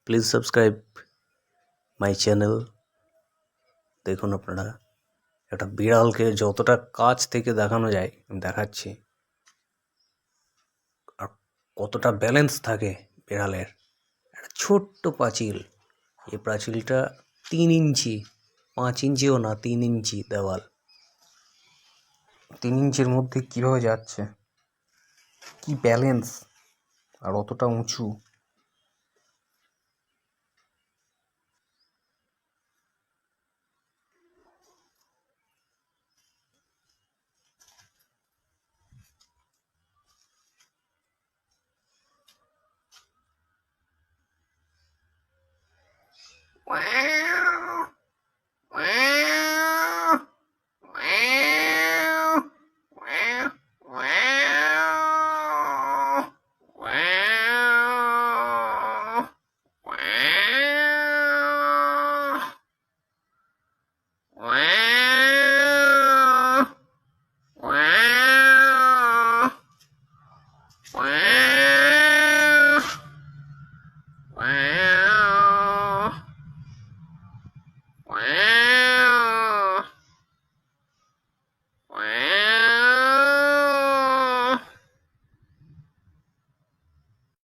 Please subscribe my channel. দেখুন আপনারা একটা বিড়ালকে যতটা কাছ থেকে দেখানো যায় আমি দেখাচ্ছি, আর কতটা ব্যালেন্স থাকে বিড়ালের। একটা ছোট্ট পাঁচিল, এই পাঁচিলটা 3 ইঞ্চি, 5 ইঞ্চিও না, 3 ইঞ্চি দেওয়াল। 3 ইঞ্চির মধ্যে কীভাবে যাচ্ছে, কি ব্যালেন্স, আর অতটা উঁচু।